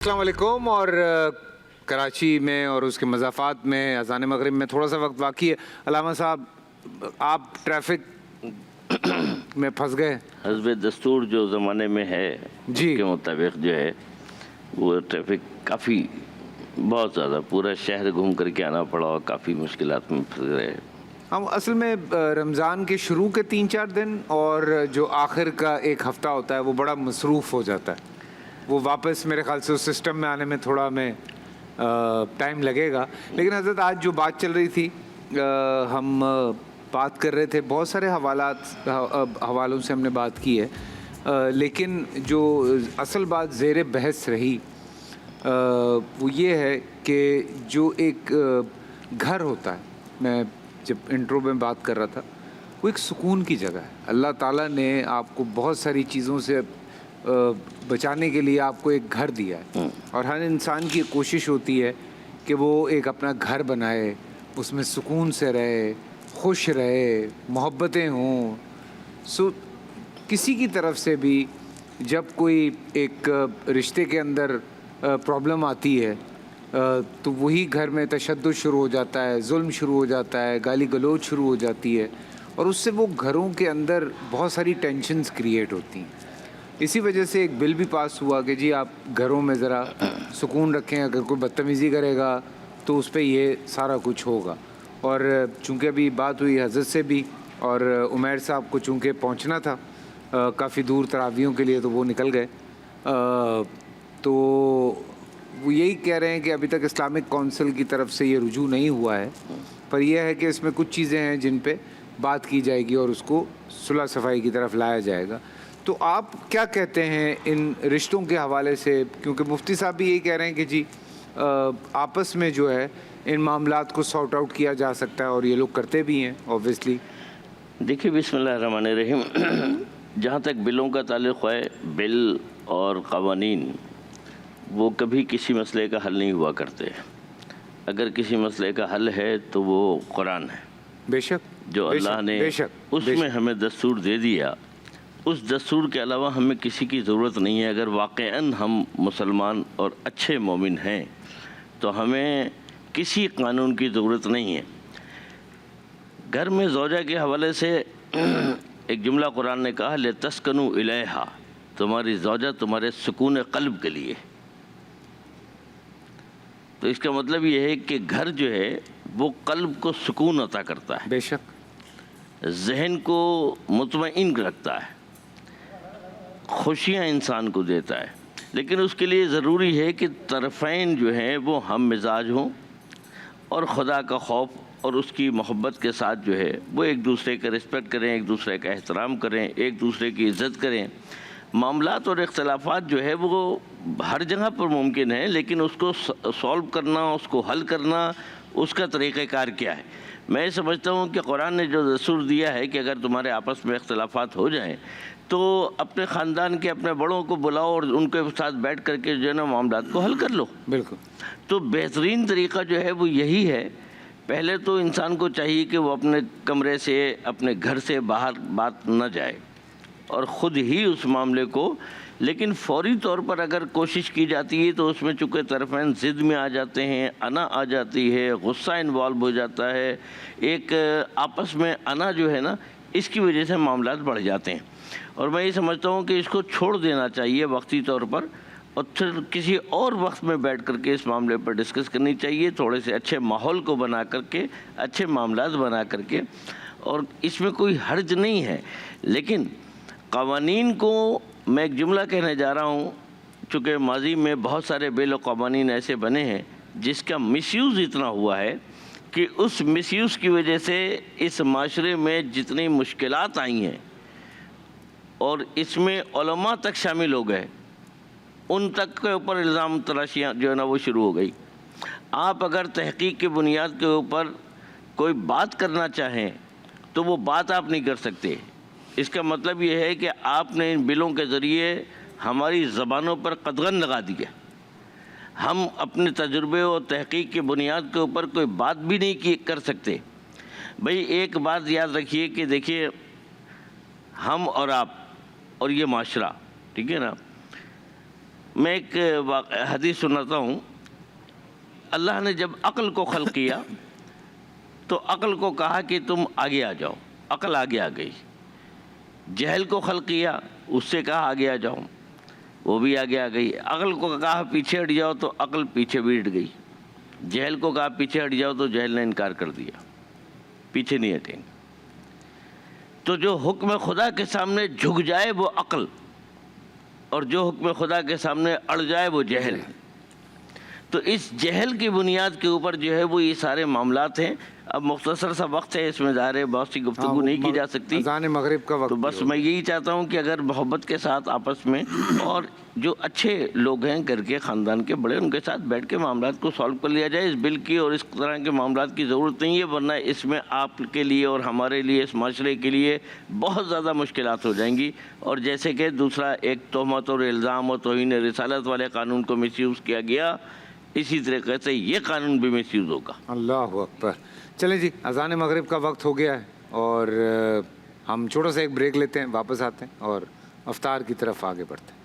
السلام علیکم. اور کراچی میں اور اس کے مضافات میں اذان مغرب میں تھوڑا سا وقت باقی ہے. علامہ صاحب, آپ ٹریفک میں پھنس گئے. حسب دستور جو زمانے میں ہے جی, اس کے مطابق جو ہے وہ ٹریفک کافی بہت زیادہ پورا شہر گھوم کر کے آنا پڑا اور کافی مشکلات میں پھنس رہے. ہم اصل میں رمضان کے شروع کے 3-4 دن اور جو آخر کا ایک ہفتہ ہوتا ہے وہ بڑا مصروف ہو جاتا ہے. وہ واپس میرے خیال سے اس سسٹم میں آنے میں تھوڑا ہمیں ٹائم لگے گا. لیکن حضرت آج جو بات چل رہی تھی, ہم بات کر رہے تھے, بہت سارے حوالوں سے ہم نے بات کی ہے, لیکن جو اصل بات زیر بحث رہی وہ یہ ہے کہ جو ایک گھر ہوتا ہے, میں جب انٹرو میں بات کر رہا تھا, وہ ایک سکون کی جگہ ہے. اللہ تعالیٰ نے آپ کو بہت ساری چیزوں سے بچانے کے لیے آپ کو ایک گھر دیا ہے, اور ہر انسان کی کوشش ہوتی ہے کہ وہ ایک اپنا گھر بنائے, اس میں سکون سے رہے, خوش رہے, محبتیں ہوں. کسی کی طرف سے بھی جب کوئی ایک رشتے کے اندر پرابلم آتی ہے تو وہی گھر میں تشدد شروع ہو جاتا ہے, ظلم شروع ہو جاتا ہے, گالی گلوچ شروع ہو جاتی ہے, اور اس سے وہ گھروں کے اندر بہت ساری ٹینشنز کریٹ ہوتی ہیں. اسی وجہ سے ایک بل بھی پاس ہوا کہ جی آپ گھروں میں ذرا سکون رکھیں, اگر کوئی بدتمیزی کرے گا تو اس پہ یہ سارا کچھ ہوگا. اور چونکہ ابھی بات ہوئی حضرت سے بھی, اور عمیر صاحب کو چونکہ پہنچنا تھا کافی دور تراویحوں کے لیے, تو وہ نکل گئے. تو وہ یہی کہہ رہے ہیں کہ ابھی تک اسلامک کونسل کی طرف سے یہ رجوع نہیں ہوا ہے, پر یہ ہے کہ اس میں کچھ چیزیں ہیں جن پہ بات کی جائے گی اور اس کو صلح صفائی کی طرف لایا جائے گا. تو آپ کیا کہتے ہیں ان رشتوں کے حوالے سے, کیونکہ مفتی صاحب بھی یہی کہہ رہے ہیں کہ جی آپس میں جو ہے ان معاملات کو سارٹ آؤٹ کیا جا سکتا ہے, اور یہ لوگ کرتے بھی ہیں اوبویسلی. دیکھیے, بسم اللہ الرحمن الرحیم, جہاں تک بلوں کا تعلق ہے, بل اور قوانین وہ کبھی کسی مسئلے کا حل نہیں ہوا کرتے. اگر کسی مسئلے کا حل ہے تو وہ قرآن ہے. بے شک, جو اللہ نے اس میں ہمیں دستور دے دیا, اس دستور کے علاوہ ہمیں کسی کی ضرورت نہیں ہے. اگر واقعاً ہم مسلمان اور اچھے مومن ہیں تو ہمیں کسی قانون کی ضرورت نہیں ہے. گھر میں زوجہ کے حوالے سے ایک جملہ قرآن نے کہا, لِتَسْكَنُوا إِلَيْهَا, تمہاری زوجہ تمہارے سکون قلب کے لیے. تو اس کا مطلب یہ ہے کہ گھر جو ہے وہ قلب کو سکون عطا کرتا ہے, بے شک, ذہن کو مطمئن رکھتا ہے, خوشیاں انسان کو دیتا ہے. لیکن اس کے لیے ضروری ہے کہ طرفین جو ہیں وہ ہم مزاج ہوں, اور خدا کا خوف اور اس کی محبت کے ساتھ جو ہے وہ ایک دوسرے کا رسپیکٹ کریں, ایک دوسرے کا احترام کریں, ایک دوسرے کی عزت کریں. معاملات اور اختلافات جو ہے وہ ہر جگہ پر ممکن ہے, لیکن اس کو سولو کرنا, اس کو حل کرنا, اس کا طریقہ کار کیا ہے. میں سمجھتا ہوں کہ قرآن نے جو دستور دیا ہے کہ اگر تمہارے آپس میں اختلافات ہو جائیں تو اپنے خاندان کے اپنے بڑوں کو بلاؤ اور ان کے ساتھ بیٹھ کر کے جو ہے نا معاملات کو حل کر لو. بالکل. تو بہترین طریقہ جو ہے وہ یہی ہے. پہلے تو انسان کو چاہیے کہ وہ اپنے کمرے سے, اپنے گھر سے باہر بات نہ جائے اور خود ہی اس معاملے کو, لیکن فوری طور پر اگر کوشش کی جاتی ہے تو اس میں چونکہ طرفین ضد میں آ جاتے ہیں, انا آ جاتی ہے, غصہ انوالو ہو جاتا ہے, ایک آپس میں انا جو ہے نا اس کی وجہ سے معاملات بڑھ جاتے ہیں. اور میں یہ سمجھتا ہوں کہ اس کو چھوڑ دینا چاہیے وقتی طور پر, اور پھر کسی اور وقت میں بیٹھ کر کے اس معاملے پر ڈسکس کرنی چاہیے, تھوڑے سے اچھے ماحول کو بنا کر کے, اچھے معاملات بنا کر کے. اور اس میں کوئی حرج نہیں ہے. لیکن قوانین کو میں ایک جملہ کہنے جا رہا ہوں, چونکہ ماضی میں بہت سارے بل و قوانین ایسے بنے ہیں جس کا مس یوز اتنا ہوا ہے کہ اس مس یوز کی وجہ سے اس معاشرے میں جتنی مشکلات آئی ہیں, اور اس میں علماء تک شامل ہو گئے, ان تک کے اوپر الزام تراشیاں جو ہے نا وہ شروع ہو گئی. آپ اگر تحقیق کی بنیاد کے اوپر کوئی بات کرنا چاہیں تو وہ بات آپ نہیں کر سکتے. اس کا مطلب یہ ہے کہ آپ نے ان بلوں کے ذریعے ہماری زبانوں پر قدغن لگا دیا. ہم اپنے تجربے اور تحقیق کی بنیاد کے اوپر کوئی بات بھی نہیں کر سکتے. بھئی ایک بات یاد رکھیے کہ دیکھیے, ہم اور آپ اور یہ معاشرہ, ٹھیک ہے نا, میں ایک حدیث سناتا ہوں. اللہ نے جب عقل کو خلق کیا تو عقل کو کہا کہ تم آگے آ جاؤ، عقل آگے آ گئی. جہل کو خلق کیا، اس سے کہا آگے آ جاؤ، وہ بھی آگے آ گئی. عقل کو کہا پیچھے ہٹ جاؤ تو عقل پیچھے بھی ہٹ گئی. جہل کو کہا پیچھے ہٹ جاؤ تو جہل نے انکار کر دیا، پیچھے نہیں ہٹیں گے. تو جو حکم خدا کے سامنے جھک جائے وہ عقل، اور جو حکم خدا کے سامنے اڑ جائے وہ جہل. تو اس جہل کی بنیاد کے اوپر جو ہے وہ یہ سارے معاملات ہیں. اب مختصر سا وقت ہے، اس میں ظاہر ہے بہت سی گفتگو نہیں کی جا سکتی. اذان مغرب کا وقت تو بس میں یہی چاہتا ہوں کہ اگر محبت کے ساتھ آپس میں، اور جو اچھے لوگ ہیں گھر کے خاندان کے بڑے، ان کے ساتھ بیٹھ کے معاملات کو سالو کر لیا جائے. اس بل کی اور اس طرح کے معاملات کی ضرورت نہیں ہے، ورنہ اس میں آپ کے لیے اور ہمارے لیے، اس معاشرے کے لیے بہت زیادہ مشکلات ہو جائیں گی. اور جیسے کہ دوسرا ایک تہمت اور الزام اور توہین رسالت والے قانون کو مس یوز کیا گیا، اسی طریقے سے یہ قانون بھی مس یوز ہوگا. اللہ اکبر. چلیں جی، اذان مغرب کا وقت ہو گیا ہے اور ہم چھوٹا سا ایک بریک لیتے ہیں، واپس آتے ہیں اور افطار کی طرف آگے بڑھتے ہیں.